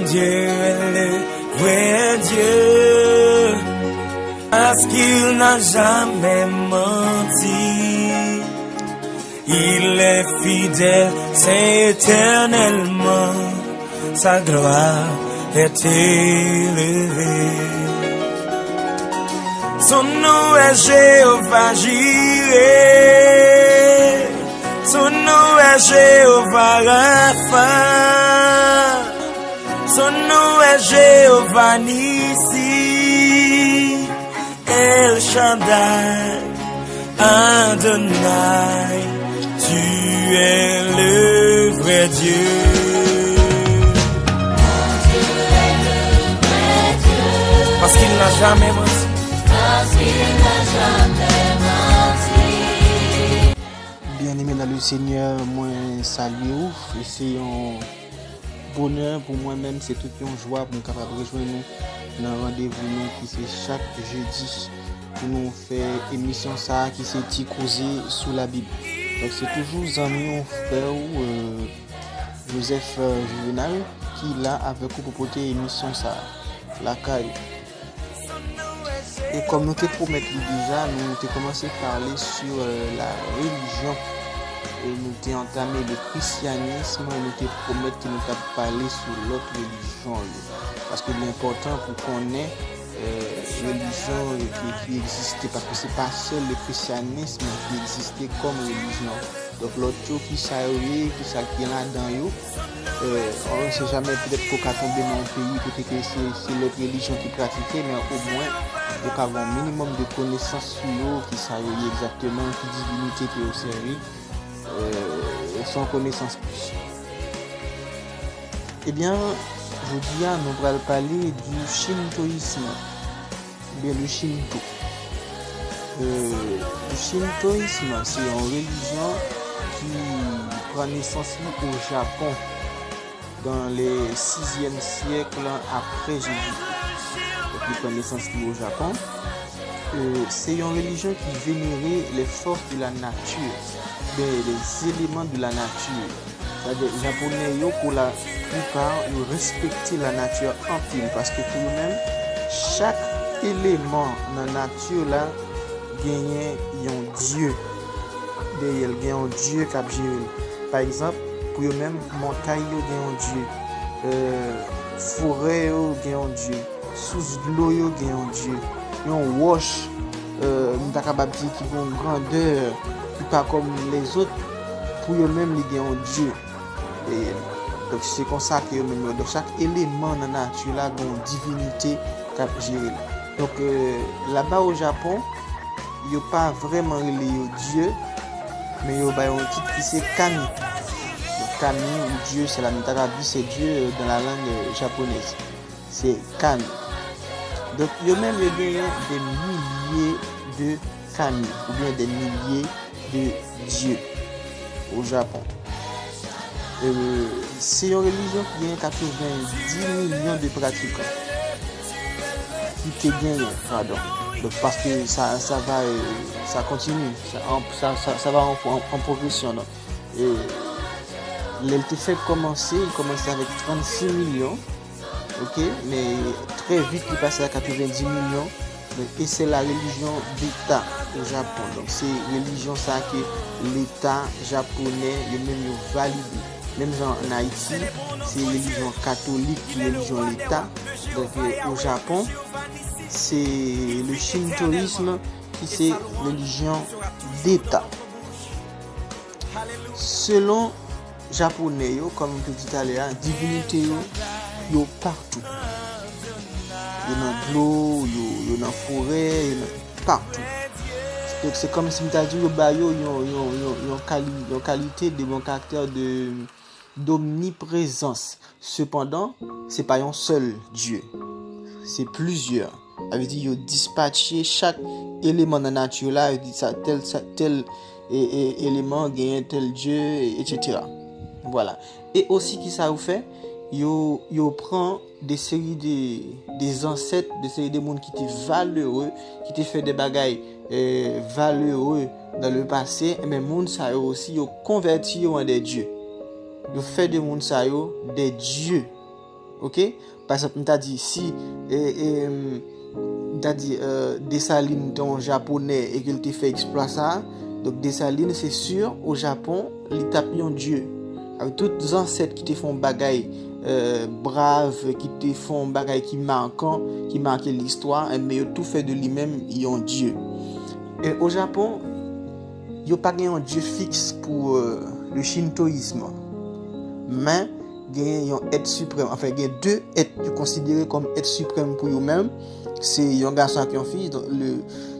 Dieu est le vrai Dieu, parce qu'il n'a jamais menti. Il est fidèle, c'est éternellement, sa gloire est élevée. Son nom est Jéhovah Jireh, son nom est Jéhovah Rapha, son nom est Jéhovah Nissi, El Shaddai, Adonai, tu es le vrai Dieu. Mon Dieu est le vrai Dieu, Parce qu'il n'a jamais menti. parce qu'il n'a jamais menti. Bien-aimé dans le Seigneur, moi saluer vous. Et c'est un bonheur pour moi-même, c'est toute une joie pour nous capable de rejoindre nous dans un rendez-vous nous qui c'est chaque jeudi pour nous faire émission ça qui c'est petit causé sous la Bible. Donc c'est toujours ami mon frère Joseph Juvenal qui là avec vous pour porter émission ça la caille. Et comme nous te promettons déjà, nous avons commencé à parler sur la religion. Et nous avons entamé le christianisme, nous te promettons que nous allons parler sur l'autre religion. Parce que l'important pour qu'on ait religion qui existait, parce que ce n'est pas seul le christianisme qui existait comme religion. Donc l'autre chose qui s'arrive, qui est là-dedans, on ne sait jamais peut-être qu'on va tomber dans un pays, peut-être que c'est l'autre religion qui pratiquait, mais au moins, donc avoir un minimum de connaissances sur eux, qui savent exactement qui divinité qui est au service, sans connaissance plus. Eh bien, je dis, nous allons parler du shintoïsme, bien le shinto. Le shintoïsme, c'est une religion qui prend naissance au Japon dans les 6e siècle après Jésus-Christ. Qui prend naissance au Japon. C'est une religion qui vénérait les forces de la nature, les éléments de la nature. C'est-à-dire, les Japonais, pour la plupart, ils respectent la nature en pile parce que pour eux-mêmes, chaque élément dans la nature là, gagne un Dieu. Il y a un Dieu qui a géré. Par exemple, pour eux-mêmes, montagne gagne un Dieu, forêt gagne un Dieu. Sous l'eau, il y a un Dieu. Il y a un wash, qui a une grandeur, qui pas comme les autres. Pour eux-mêmes, il y a un Dieu. Et donc, c'est comme ça que eux-mêmes, donc chaque élément dans la nature, là, a une divinité qui a géré. Donc, là-bas au Japon, il n'y a pas vraiment relié Dieu, mais il y a un titre qui c'est Kami. Donc, Kami ou Dieu, c'est la mitarabi, c'est Dieu dans la langue japonaise. C'est Kami. Donc, il y a même des milliers de kami, ou bien des milliers de dieux au Japon. C'est une religion qui a 90 millions de pratiquants. Qui te gagne, pardon. Donc, parce que ça continue, ça va en progression. Donc. Et l'LT commençait avec 36 millions. Ok, mais très vite il passe à 90 millions. Et c'est la religion d'État au Japon. Donc c'est religion ça que l'État japonais même valide. Même en Haïti, c'est religion catholique, religion l'État. Donc au Japon, c'est le shintoïsme qui c'est religion d'État. Selon japonais, comme on dit tout à l'heure, divinité yo partout. Yo dans l'eau, yo dans forêt, yo partout. Donc c'est comme si m'ta dit yo ba yo qualité de bon caractère d'omniprésence. Cependant, c'est pas un seul Dieu. C'est plusieurs. Ça veut dire yo dispatché chaque élément de la nature là, il dit ça tel élément gagne tel Dieu, etc. Voilà. Et aussi qui ça vous fait yo prend des séries des ancêtres, des séries de monde qui étaient valeureux, qui étaient fait des bagailles valeureux dans le passé, mais monde ça aussi yo converti en des dieux. Yo fait de monde ça des dieux. OK? Par exemple, on t'a dit si t'as dit Dessalines ton japonais et qu'il te fait exploit ça. Donc Dessalines c'est sûr au Japon, il tape un dieu. Avec tous les ancêtres qui te font bagaille brave, qui te font bagaille qui marquent l'histoire, mais ils tout fait de lui-même, ils ont Dieu. Et au Japon, il n'y a pas un Dieu fixe pour le shintoïsme. Mais il y a un être suprême. Enfin, il y a deux êtres considérés comme être suprême pour eux-mêmes. C'est un garçon et une fille. Donc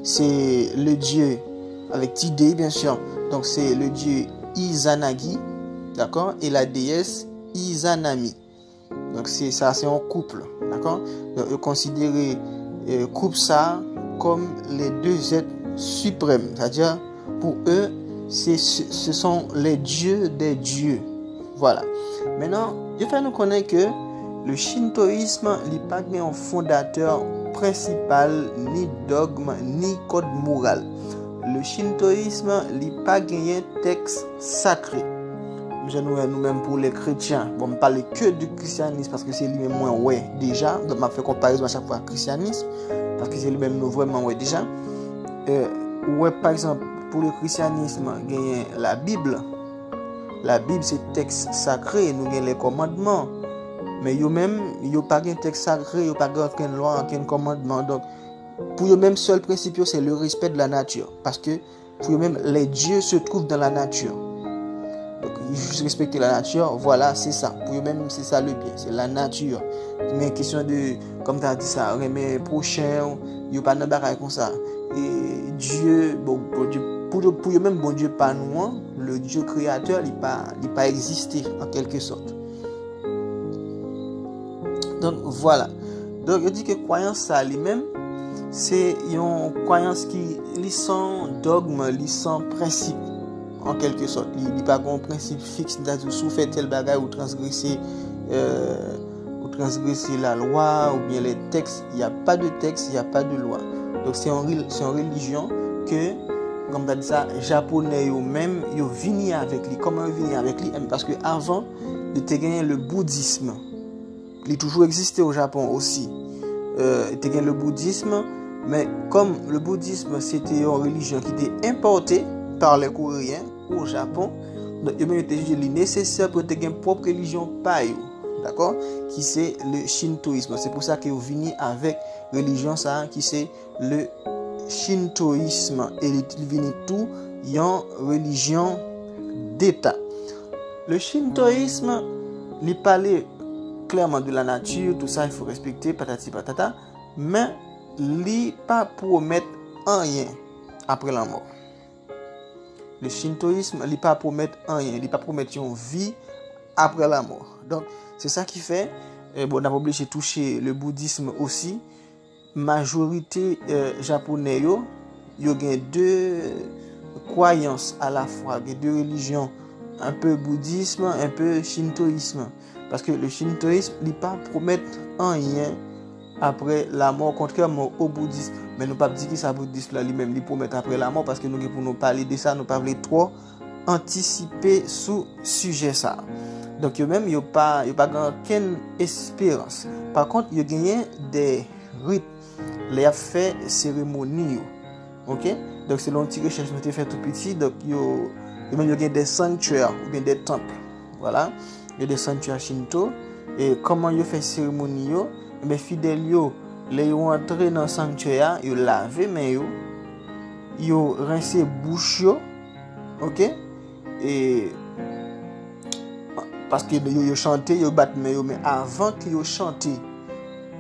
c'est le Dieu avec Tide, bien sûr. Donc c'est le Dieu Izanagi, d'accord, et la déesse Izanami. Donc c'est ça, c'est un couple, d'accord. Donc considérer couple ça comme les deux êtres suprêmes, c'est-à-dire pour eux ce sont les dieux des dieux. Voilà. Maintenant, il faut nous connaître que le shintoïsme n'est pas un fondateur principal, ni dogme, ni code moral. Le shintoïsme n'est pas un texte sacré. Nous-mêmes pour les chrétiens, bon, on ne parle que du christianisme parce que c'est lui-même moins ouais déjà. Donc, on fait comparaison à chaque fois christianisme parce que c'est lui-même nous vraiment ouais déjà. Ouais, par exemple, pour le christianisme, il y a la Bible. La Bible, c'est texte sacré, nous avons les commandements. Mais eux-mêmes, ils n'ont pas un texte sacré, ils n'ont pas aucune loi, aucun commandement. Donc, pour eux-mêmes, seul principe, c'est le respect de la nature. Parce que pour eux-mêmes, les dieux se trouvent dans la nature. Donc, ils juste respecter la nature, voilà, c'est ça. Pour eux-mêmes, c'est ça le bien, c'est la nature. Mais question de, comme tu as dit ça, mais prochain, il n'y a pas de bagaille comme ça. Et Dieu, bon Dieu, pour eux-mêmes, bon Dieu, pas nous, hein, le Dieu créateur, il pas existé en quelque sorte. Donc, voilà. Donc, je dis que croyance, ça lui-même, c'est une croyance qui lit sans dogme, lit sans principe, en quelque sorte. Il n'y a pas un principe fixe, c'est-à-dire si vous faites tel bagage ou transgresser la loi ou bien les textes. Il n'y a pas de texte, il n'y a pas de loi. Donc, c'est une religion que, comme tu as dit ça, japonais eux-mêmes, ils viennent avec lui. Comment ils viennent avec lui? Parce qu'avant, ils ont gagné le bouddhisme. Il a toujours existé au Japon aussi. Il a gagné le bouddhisme. Mais comme le bouddhisme, c'était une religion qui était importée par les Coréens au Japon, donc ils ont jugé nécessaire pour avoir une propre religion par eux, d'accord, qui c'est le shintoïsme. C'est pour ça qu'ils viennent avec religion ça, qui c'est le shintoïsme. Et ils viennent tout une religion d'État. Le shintoïsme, il parlait clairement de la nature, tout ça, il faut respecter, patati patata, mais il pas promettre rien après la mort. Le shintoïsme, il pas promettre rien, il pas promettre une vie après la mort. Donc, c'est ça qui fait, bon, on a obligé de toucher le bouddhisme aussi. Majorité japonais, il y a deux croyances à la fois, il y a deux religions, un peu bouddhisme, un peu shintoïsme. Parce que le shintoïsme, il pas promettre rien après la mort, contrairement au bouddhisme. Mais nous ne pouvons pas dire que ça bouddhisme là lui-même, il promet après la mort, parce que nous, pour nous parler de ça, nous ne pouvons pas trop anticiper sous sujet ça. Donc, il n'y a pas aucune espérance. Par contre, il y a gagné des rites, les fait cérémonies. Ok? Donc, c'est l'on tire recherche, nous avons fait tout petit. Donc, il y a des sanctuaires ou bien des temples. Voilà. Il y a des sanctuaires shinto. Et comment ils font cérémonie? Les fidèles, les ont entré dans le sanctuaire, ils ont lavé mains, ils ont rincé bouche, ok? Et parce que ils ont chanté, ils ont battu mains, mais avant qu'ils ont chanté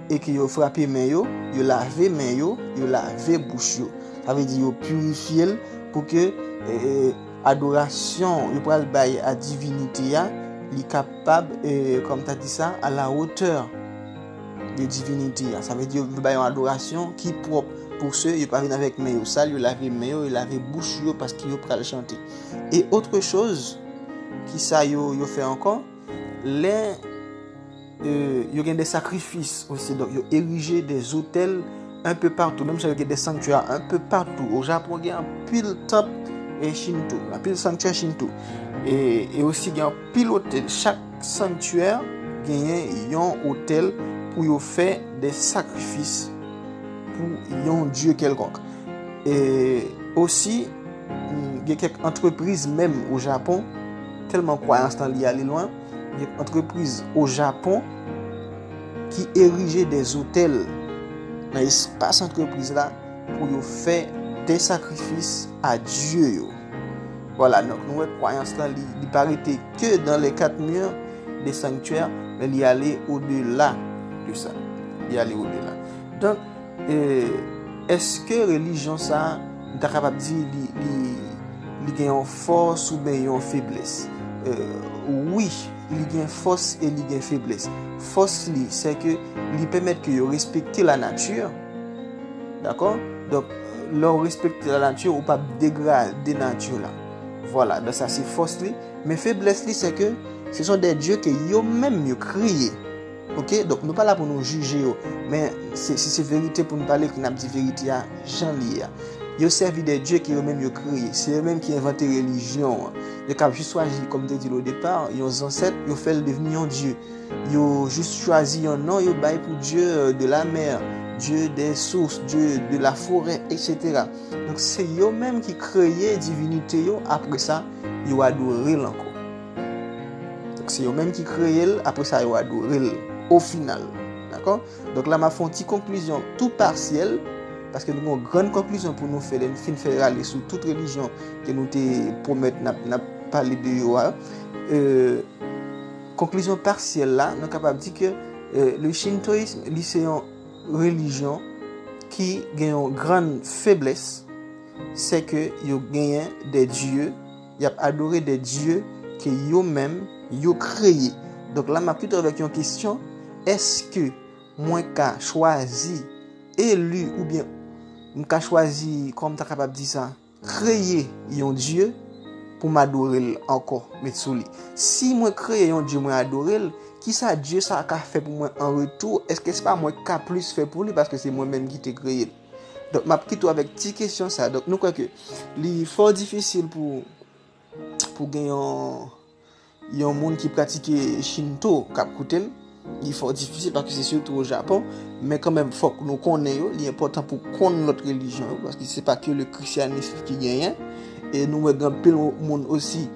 et qu'ils ont frappé mains, ils ont lavé mains, ils ont lavé bouche. Ça veut dire qu'ils ont purifié pour que adoration, ils prennent bail à divinité, il est capable, comme tu as dit ça, à la hauteur de divinité. Ça veut dire qu'il y a une adoration qui est propre pour ceux qui parviennent avec main sale, ils lavent main, ils lavent bouche parce qu'ils peuvent le chanter. Et autre chose qui ça ils fait encore, il y a des sacrifices aussi. Donc ils ont érigé des hôtels un peu partout, même si il y a des sanctuaires un peu partout. Au Japon, il y a un pile temple et shinto, un pile sanctuaire shinto. Et aussi il y a un pile hôtel. Chaque sanctuaire gagné un hôtel pour yo faire des sacrifices pour un dieu quelconque. Et aussi il y a quelques entreprises même au Japon tellement croyance dans l'y aller loin, il y a des entreprises au Japon qui érigeaient des hôtels dans l'espace entreprise là pour yo faire des sacrifices à Dieu yo. Voilà, donc nous croyance là il paraît que dans les 4 murs des sanctuaires, mais il y aller au-delà de ça. Il y aller au-delà. Donc est-ce que religion ça tu es capable de dire il y a une force ou bien une faiblesse? Oui, il y a une force et il y a une faiblesse. Force c'est que il permet que vous respectez la nature. D'accord? Donc leur respecter la nature ou pas dégrader la nature là. Voilà, donc ça c'est force li. Mais faiblesse li c'est que ce sont des dieux que yo même yo créé. OK? Donc nous pas là pour nous juger yo, mais c'est vérité pour nous parler que n'a dit vérité à Jean lié. Yo servi des dieux qui eux même yo créé. C'est eux même qui inventé religion. Yo cap juste choisi comme tu dit au départ, yo ancêtres, yo fait devenir un dieu. Yo juste choisi un nom, yo bail pour Dieu de la mer, Dieu des sources, Dieu de la forêt, etc. Donc c'est eux même qui créé divinité yo, après ça yo adoré encore. Donc c'est eux même qui créé, après ça yo adoré au final. D'accord? Donc là m'a fait une petite conclusion tout partielle parce que nous avons une grande conclusion pour nous faire aller sur toute religion que nous te promettre n'a parlé de yo. Conclusion partielle là, nous sommes capables de dire que le shintoïsme c'est une religion qui a une grande faiblesse, c'est que yo gagne des dieux, y a adoré des dieux que yo même yo créé. Donc là m'a plutôt avec une question, est-ce que moi qu'a choisi élu ou bien m'ka choisi comme tu capable de dire ça, créer un dieu pour m'adorer encore mettre sous lui. Si moi créer un dieu moi adorer, qui ça Dieu ça a fait pour moi en retour? Est-ce que c'est pas moi qui a plus fait pour lui parce que c'est moi même qui t'ai créé? Donc m'a quitté avec petite question ça. Donc nous crois que il fort difficile pour gagner un monde qui pratique Shinto cap coûter. Il faut difficile parce que c'est surtout au Japon, mais quand même faut que nous connaissions, il est important pour connaître notre religion parce que c'est pas que le christianisme qui gagne et nous avons plein de monde aussi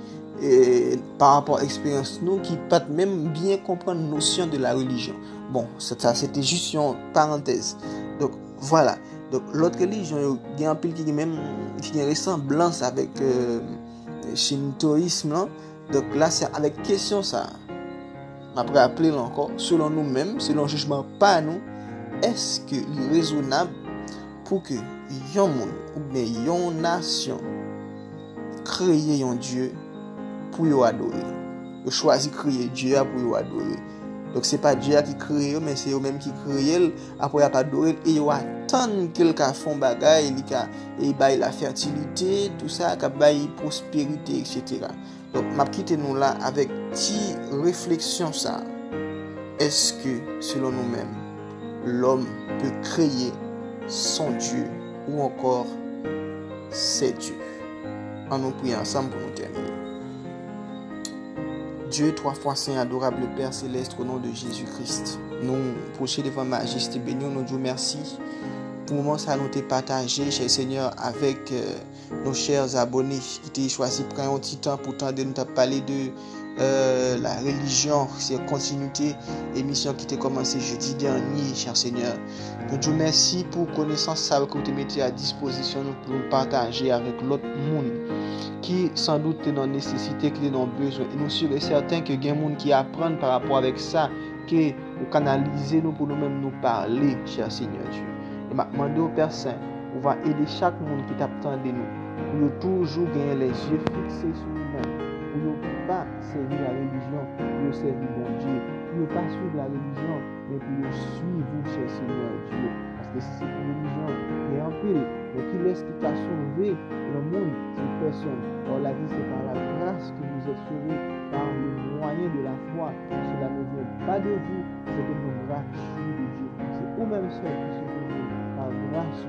par rapport à l'expérience nous qui pas même bien comprendre la notion de la religion. Bon, ça c'était juste une parenthèse. Donc voilà. Donc l'autre religion il y a un peu qui même qui a une ressemblance avec shintoïsme là. Donc là c'est avec question ça. Après appeler encore, selon nous-mêmes, selon le jugement pas nous, est-ce que il est raisonnable pour que un monde ou bien une nation crée un Dieu pour y adorer? Ils choisissent créer Dieu pour y adorer. Donc c'est pas Dieu qui crée, mais c'est eux-mêmes qui créent après y adorer et ils attendent quelqu'un font bagaille, il bail la fertilité, tout ça, qui bail prospérité, etc. Donc, m'a quitté nous là avec petite réflexion ça. Est-ce que, selon nous-mêmes, l'homme peut créer son Dieu ou encore ses dieux? En nous priant ensemble pour nous terminer. Dieu, 3 fois saint, adorable Père céleste, au nom de Jésus-Christ, nous procher devant majesté béni, nous disons merci. Pour le moment, ça nous été partagé, cher Seigneur, avec nos chers abonnés qui t'ont choisi de prendre un petit temps pour de nous parler de la religion, c'est continuité, émission qui a commencé jeudi dernier, cher Seigneur. Nous te merci pour connaissance ça que vous mettez à disposition pour nous partager avec l'autre monde qui sans doute est dans nécessité, qui est dans besoin. Et nous sommes certains que il y a des gens qui apprennent par rapport avec ça, que nous canaliser nous pour nous-mêmes nous parler, cher Seigneur Dieu. Et m'a demandé au Père Saint, on va aider chaque monde qui t'attend de nous, pour toujours gagner les yeux fixés sur nous-mêmes, pour ne pas servir la religion, pour servir mon Dieu, pour ne pas suivre la religion, mais pour suivre vous, cher Seigneur Dieu. Parce que si c'est une religion, il y a un pile, mais qui laisse qui t'a sauvé le monde, c'est personne. Or la vie, c'est par la grâce que vous êtes sauvés, par le moyen de la foi. Cela ne vient pas de vous, c'est de nous grâce de Dieu. C'est vous-même seul qui sauvez par grâce